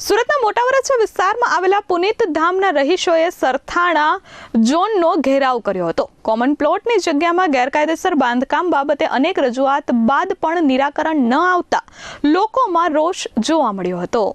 સુરતના મોટા વરાછા વિસ્તારમાં આવેલા પુનિત ધામના રહીશોએ સરથાણા ઝોનનો ઘેરાવ કર્યો હતો। કોમન પ્લોટની જગ્યામાં ગેરકાયદેસર બાંધકામ બાબતે અનેક રજૂઆત બાદ પણ નિરાકરણ ન આવતા લોકોમાં રોષ જોવા મળ્યો હતો।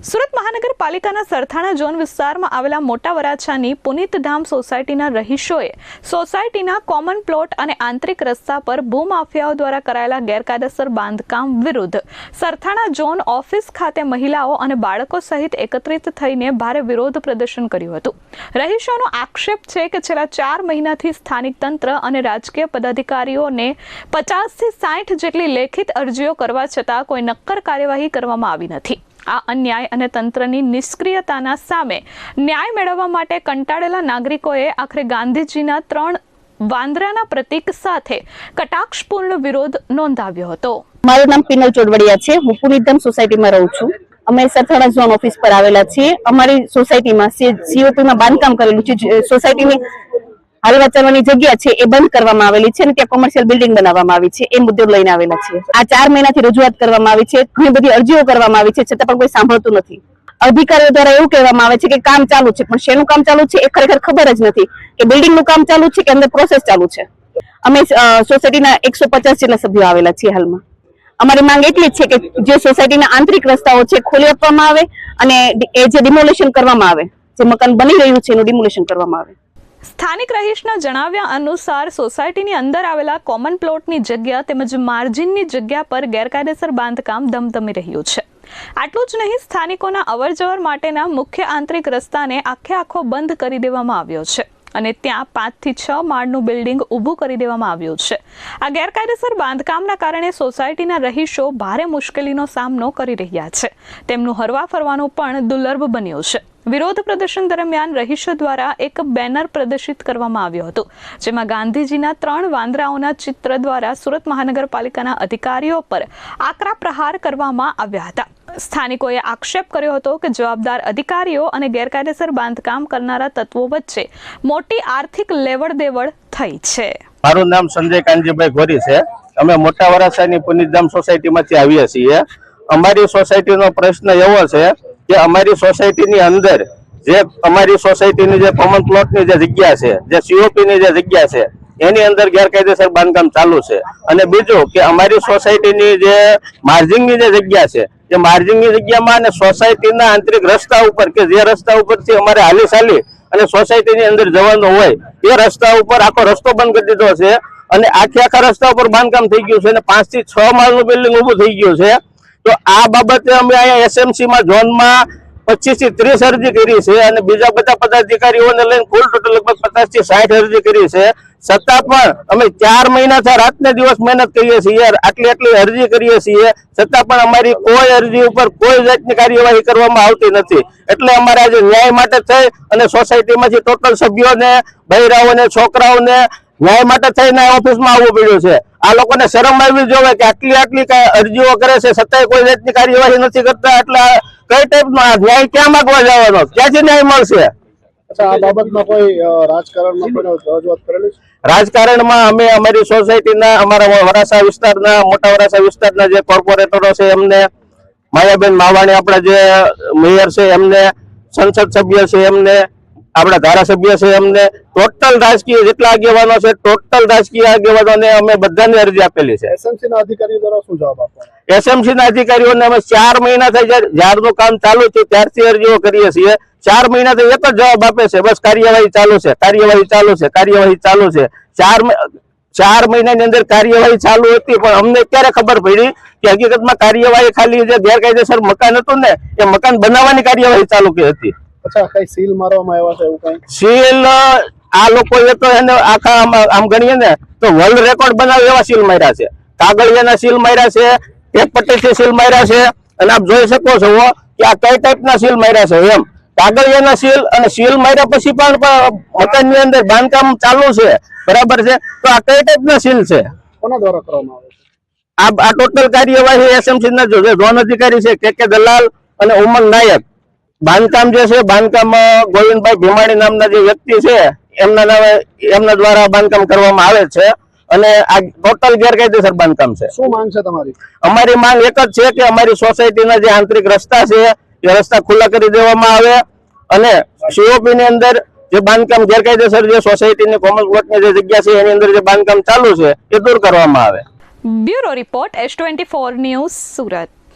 સુરત મહાનગરપાલિકાના સરથાણા ઝોન વિસ્તારમાં આવેલા મોટા વરાછાની પુનિત ધામ સોસાયટીના રહીશોએ સોસાયટીના કોમન પ્લોટ અને આંતરિક રસ્તા પર ભૂમાફિયાઓ દ્વારા કરાયેલા ગેરકાયદેસર બાંધકામ વિરુદ્ધ સરથાણા ઝોન ઓફિસ ખાતે મહિલાઓ અને બાળકો સહિત એકત્રિત થઈને ભારે વિરોધ પ્રદર્શન કર્યું હતું। રહીશોનો આક્ષેપ છે કે છેલ્લા 4 મહિનાથી સ્થાનિક તંત્ર અને રાજકીય પદાધિકારીઓને 50 થી 60 જેટલી લેખિત અરજીઓ કરવા છતાં કોઈ નક્કર કાર્યવાહી કરવામાં આવી નથી। આ અન્યાય અને તંત્રની નિષ્ક્રિયતાના સામે ન્યાય મેળવવા માટે કંટાળેલા નાગરિકોએ આખરે ગાંધીજીના 3 વાંદરાના પ્રતીક સાથે કટાક્ષપૂર્ણ વિરોધ નોંધાવ્યો હતો। મારું નામ પિનલ ચોડવડિયા છે। હું પુનિત ધામ સોસાયટીમાં રહું છું। અમે સરથાણા ઝોન ઓફિસ પર આવેલા છીએ। અમારી સોસાયટીમાં CO2 બાંધકામ કરેલું છે। સોસાયટીની હાલવા ચાલવાની જગ્યા છે એ બંધ કરવામાં આવેલી છે અને ત્યાં કોમર્શિયલ બિલ્ડિંગ બનાવવામાં આવી છે। એ મુદ્દો લઈને આવેલા છે। આ 4 મહિનાથી રજૂઆત કરવામાં આવી છે, ઘણી બધી અરજીઓ કરવામાં આવી છે, છતાં પણ કોઈ સાંભળતું નથી। અધિકારીઓ દ્વારા એવું કહેવામાં આવે છે કે કામ ચાલુ છે, પણ શેનું કામ ચાલુ છે એ ખરેખર ખબર જ નથી કે બિલ્ડિંગનું કામ ચાલુ છે કે અંદર પ્રોસેસ ચાલુ છે। અમે સોસાયટીના 150 જેટલા સભ્યો આવેલા છીએ હાલમાં। અમારી માંગ એટલી જ છે કે જે સોસાયટીના આંતરિક રસ્તાઓ છે ખોલી આપવામાં આવે અને એ જે ડિમોલેશન કરવામાં આવે, જે મકાન બની રહ્યું છે એનું ડિમોલેશન કરવામાં આવે। સ્થાનિક રહીશના જણાવ્યા અનુસાર સોસાયટીની અંદર આવેલા કોમન પ્લોટની જગ્યા તેમજ માર્જિનની જગ્યા પર ગેરકાયદેસર બાંધકામ ધમધમી રહ્યું છે। આટલું જ નહીં, સ્થાનિકોના અવરજવર માટેના મુખ્ય આંતરિક રસ્તાને આખો બંધ કરી દેવામાં આવ્યો છે અને ત્યાં 5 થી 6 માળનું બિલ્ડિંગ ઊભું કરી દેવામાં આવ્યું છે। આ ગેરકાયદેસર બાંધકામના કારણે સોસાયટીના રહીશો ભારે મુશ્કેલીનો સામનો કરી રહ્યા છે। તેમનું હરવા ફરવાનું પણ દુર્લભ બન્યું છે। વિરોધ પ્રદર્શન દરમિયાન રહીશો દ્વારા એક બેનર પ્રદર્શિત કરવામાં આવ્યું હતું, જેમાં ગાંધીજીના 3 વાંદરાઓના ચિત્ર દ્વારા સુરત મહાનગરપાલિકાના અધિકારીઓ પર આકરા પ્રહાર કરવામાં આવ્યા હતા। સ્થાનિકોએ આક્ષેપ કર્યો હતો કે જવાબદાર અધિકારીઓ અને ગેરકાયદેસર બાંધકામ કરનારા તત્વો વચ્ચે મોટી આર્થિક લેવડ-દેવડ થઈ છે। મારું નામ સંજય કાનજીભાઈ ગોરી છે। અમે મોટા વરાછાની પુનિત ધામ સોસાયટીમાંથી આવીએ છીએ। અમારી સોસાયટીનો પ્રશ્ન એવો છે કે અમારી સોસાયટીની અંદર જે અમારી સોસાયટીની જે કોમન પ્લોટની જે જગ્યા છે, જે COPની જે જગ્યા છે, એની અંદર ગેરકાયદેસર બાંધકામ ચાલુ છે। અને બીજું કે અમારી સોસાયટીની જે માર્જિનની જે જગ્યા છે, જે માર્જિનની જગ્યામાં અને સોસાયટીના આંતરિક રસ્તા ઉપર કે જે રસ્તા ઉપરથી અમારે હાલી અને સોસાયટીની અંદર જવાનું હોય એ રસ્તા ઉપર આખો રસ્તો બંધ કરી દીધો છે અને આખા રસ્તા ઉપર બાંધકામ થઈ ગયું છે અને 5 થી 6 માળનું બિલ્ડિંગ ઊભું થઈ ગયું છે। તો આ બાબતે અમે અહીંયા SMCમાં ઝોનમાં 25 થી 30 અરજી કરી છે અને બીજા બધા પદાધિકારીઓને લઈને કુલ ટોટલ લગભગ 50 થી 60 અરજી કરી છે। છતાં પણ અમે 4 મહિનાથી રાતને દિવસ મહેનત કરીએ છીએ, આટલી અરજી કરીએ છીએ, છતાં પણ અમારી કોઈ અરજી ઉપર કોઈ જાતની કાર્યવાહી કરવામાં આવતી નથી। એટલે અમારે આજે ન્યાય માટે થઈ અને સોસાયટીમાંથી ટોટલ સભ્યોને, બૈરાઓને, છોકરાઓને ન્યાય માટે થઈને ઓફિસમાં આવવું પડ્યું છે। આ લોકોને શરમ આવી જોઈએ કે આટલી અરજીઓ કરે છે છતાંય કોઈ જાતની કાર્યવાહી નથી કરતા। એટલે કઈ ટાઈપનો ન્યાય ક્યાં માંગવા જવાનો, ક્યાંથી ન્યાય મળશે? આ બાબતમાં કોઈ રાજકારણમાં કોઈ રજૂઆત કરેલી છે? રાજકારણમાં અમે અમારી સોસાયટીના અમારા વરાછા વિસ્તારના, મોટા વરાછા વિસ્તારના જે કોર્પોરેટરો છે એમને, માયાબેન માવાણી આપણા જે મેયર છે એમને, સંસદ સભ્ય છે એમને, આપણા ધારાસભ્ય છે એમને, ટોટલ રાજકીય જેટલા આગેવાનો છે ટોટલ રાજકીય આગેવાનોને અમે બધાને અરજી આપેલી છે। SMC ના અધિકારીઓ દ્વારા શું જવાબ આપવાનો? SMC ના અધિકારીઓને અમે 4 મહિના થઈ જાય જ્યારનું કામ ચાલુ છે ત્યારથી અરજીઓ કરીએ છીએ। 4 મહિનાથી એક જ જવાબ આપે છે, બસ કાર્યવાહી ચાલુ છે, કાર્યવાહી ચાલુ છે, કાર્યવાહી ચાલુ છે। 4 મહિનાની અંદર કાર્યવાહી ચાલુ હતી, પણ અમને ક્યારે ખબર પડી કે હકીકતમાં કાર્યવાહી ખાલી જે ગેરકાયદેસર મકાન હતું ને એ મકાન બનાવવાની કાર્યવાહી ચાલુ હતી। અચ્છા, કઈ સીલ મારવામાં આવ્યા છે એવું કઈ? સીલ આ લોકોએ તો એને આખા આમ ગણીએ ને તો વર્લ્ડ રેકોર્ડ બનાવે એવા સીલ માર્યા છે। કાગળિયાના સીલ માર્યા છે, એક પટ્ટીથી સીલ માર્યા છે અને આપ જોઈ શકો છો કે આ કઈ ટાઈપના સીલ માર્યા છે। એમ કાગળિયાના સીલ અને સીલ માર્યા પછી પણ મકાનની અંદર બાંધકામ ચાલુ છે, બરાબર છે? તો આ કઈ ટાઈપના સીલ છે? કોના દ્વારા કરવામાં આવે છે આ ટોટલ કાર્યવાહી SMC ના ઝોન અધિકારી છે કે દલાલ અને ઉમંગ નાયક। બાંધકામ જે છે, બાંધકામ ગોવિંદભાઈ ભીમાણી નામના જે વ્યક્તિ છે એમના દ્વારા બાંધકામ કરવામાં આવે છે અને આ ટોટલ ગેરકાયદેસર બાંધકામ છે। શું માંગ છે તમારી? અમારી માંગ એક જ છે કે અમારી સોસાયટીના જે આંતરિક રસ્તા છે એ રસ્તા ખુલ્લા કરી દેવામાં આવે અને સીઓપી ની અંદર જે બાંધકામ ગેરકાયદેસર જે સોસાયટીની કોમન પ્લોટની જે જગ્યા છે એની અંદર જે બાંધકામ ચાલુ છે એ દૂર કરવામાં આવે. Bureau report S24 news Surat.